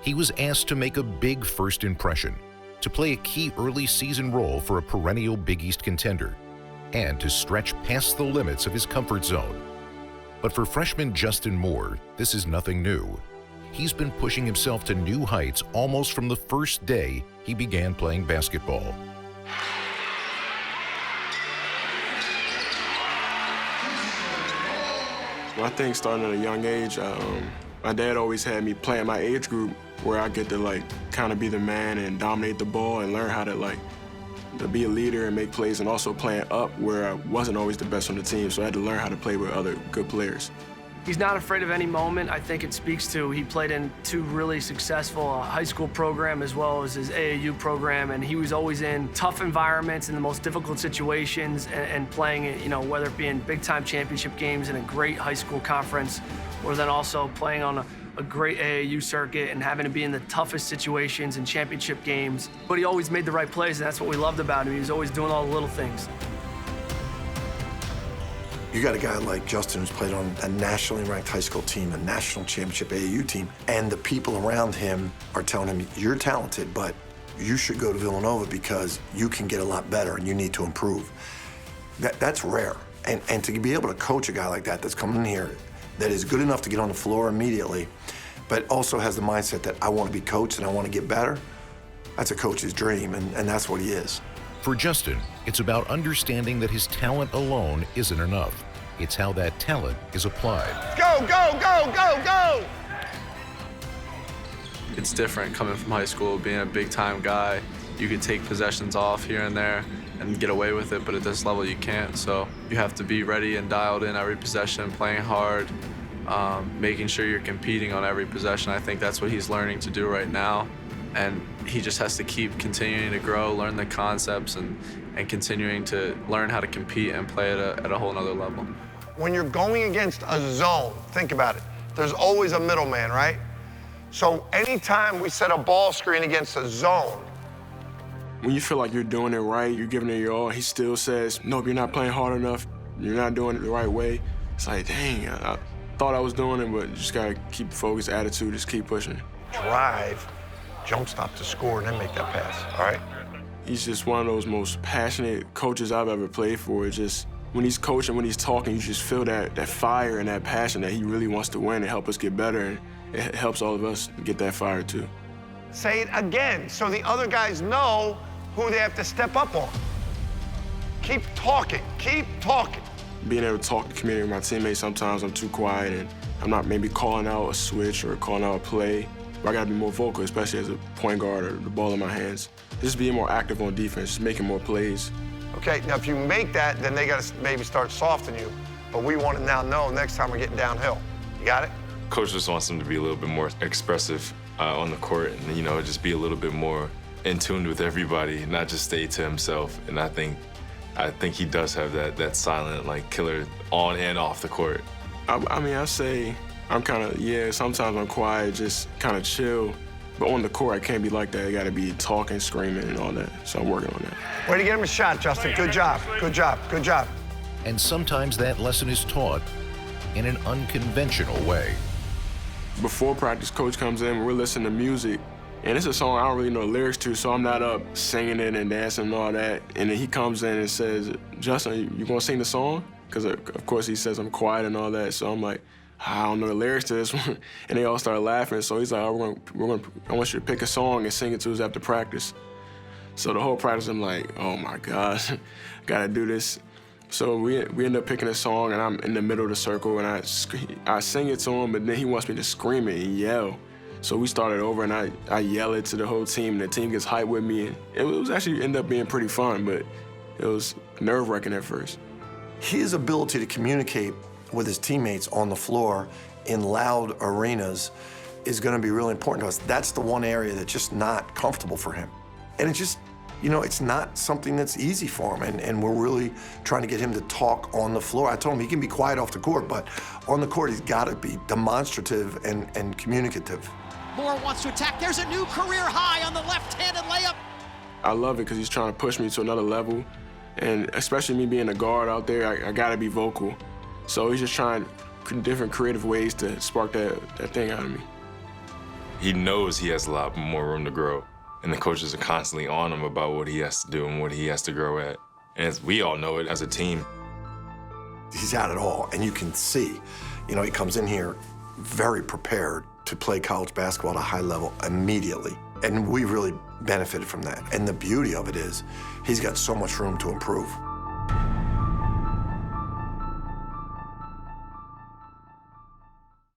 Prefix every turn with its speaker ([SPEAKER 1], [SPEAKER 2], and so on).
[SPEAKER 1] He was asked to make a big first impression, to play a key early season role for a perennial Big East contender, and to stretch past the limits of his comfort zone. But for freshman Justin Moore, this is nothing new. He's been pushing himself to new heights almost from the first day he began playing basketball.
[SPEAKER 2] I think starting at a young age, my dad always had me play in my age group where I get to kind of be the man and dominate the ball and learn how to to be a leader and make plays, and also playing up where I wasn't always the best on the team, so I had to learn how to play with other good players.
[SPEAKER 3] He's not afraid of any moment. I think it speaks to he played in two really successful high school program as well as his AAU program, and he was always in tough environments in the most difficult situations and playing it, whether it be in big-time championship games in a great high school conference, or then also playing on a great AAU circuit and having to be in the toughest situations in championship games. But he always made the right plays, and that's what we loved about him. He was always doing all the little things.
[SPEAKER 4] You got a guy like Justin who's played on a nationally ranked high school team, a national championship AAU team, and the people around him are telling him, you're talented, but you should go to Villanova because you can get a lot better and you need to improve. That's rare. And to be able to coach a guy like that that's coming in here, that is good enough to get on the floor immediately, but also has the mindset that I want to be coached and I want to get better, that's a coach's dream, and that's what he is.
[SPEAKER 1] For Justin, it's about understanding that his talent alone isn't enough. It's how that talent is applied.
[SPEAKER 5] Go, go, go, go, go!
[SPEAKER 6] It's different coming from high school, being a big-time guy. You can take possessions off here and there and get away with it, but at this level you can't. So you have to be ready and dialed in every possession, playing hard, making sure you're competing on every possession. I think that's what he's learning to do right now. And he just has to keep continuing to grow, learn the concepts, and continuing to learn how to compete and play at a whole nother level.
[SPEAKER 5] When you're going against a zone, think about it. There's always a middleman, right? So anytime we set a ball screen against a zone,
[SPEAKER 2] when you feel like you're doing it right, you're giving it your all, he still says, nope, you're not playing hard enough, you're not doing it the right way. It's like, dang, I thought I was doing it, but you just gotta keep focused, attitude, just keep pushing.
[SPEAKER 5] Drive, jump stop to score, and then make that pass, all right?
[SPEAKER 2] He's just one of those most passionate coaches I've ever played for. It's just, when he's coaching, when he's talking, you just feel that fire and that passion that he really wants to win and help us get better, and it helps all of us get that fire too.
[SPEAKER 5] Say it again, so the other guys know who they have to step up on. Keep talking, keep talking.
[SPEAKER 2] Being able to talk to community with my teammates, sometimes I'm too quiet and I'm not maybe calling out a switch or calling out a play. But I gotta be more vocal, especially as a point guard or the ball in my hands. Just being more active on defense, just making more plays.
[SPEAKER 5] Okay, now if you make that, then they gotta maybe start softening you. But we want to now know next time we're getting downhill. You got it?
[SPEAKER 7] Coach just wants them to be a little bit more expressive on the court and, just be a little bit more in tune with everybody, not just stay to himself. And I think he does have that silent, killer on and off the court.
[SPEAKER 2] I mean, I say I'm kind of, sometimes I'm quiet, just kind of chill. But on the court, I can't be like that. I gotta be talking, screaming, and all that. So I'm working on that.
[SPEAKER 5] Way to get him a shot, Justin. Good job, good job, good job.
[SPEAKER 1] And sometimes that lesson is taught in an unconventional way.
[SPEAKER 2] Before practice, coach comes in, we're listening to music, and it's a song I don't really know the lyrics to, so I'm not up singing it and dancing and all that. And then he comes in and says, Justin, you gonna sing the song? Because of course he says I'm quiet and all that, so I'm like, I don't know the lyrics to this one. And they all start laughing, so he's like, I want you to pick a song and sing it to us after practice. So the whole practice, I'm like, oh my gosh, gotta do this. So we end up picking a song, and I'm in the middle of the circle, and I sing it to him, but then he wants me to scream it and yell. So we started over, and I yell it to the whole team, and the team gets hyped with me. And it was actually ended up being pretty fun, but it was nerve-wracking at first.
[SPEAKER 4] His ability to communicate with his teammates on the floor in loud arenas is going to be really important to us. That's the one area that's just not comfortable for him. And it's just, it's not something that's easy for him, and we're really trying to get him to talk on the floor. I told him he can be quiet off the court, but on the court he's got to be demonstrative and communicative.
[SPEAKER 8] Moore wants to attack. There's a new career high on the left-handed layup.
[SPEAKER 2] I love it because he's trying to push me to another level, and especially me being a guard out there, I got to be vocal. So he's just trying different creative ways to spark that thing out of me.
[SPEAKER 7] He knows he has a lot more room to grow, and the coaches are constantly on him about what he has to do and what he has to grow at. And we all know it as a team.
[SPEAKER 4] He's at it all, and you can see, he comes in here very prepared to play college basketball at a high level immediately. And we really benefited from that. And the beauty of it is he's got so much room to improve.